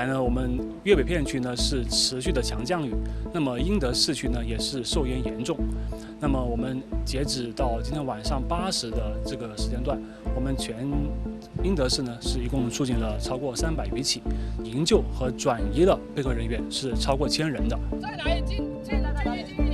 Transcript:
呢，我们粤北片区呢是持续的强降雨，那么英德市区呢也是受淹严重。那么我们截止到今天晚上8时的这个时间段，我们全英德市呢是一共出警了超过300余起，营救和转移的备课人员是超过1000人的。在哪里进？现在在哪里进？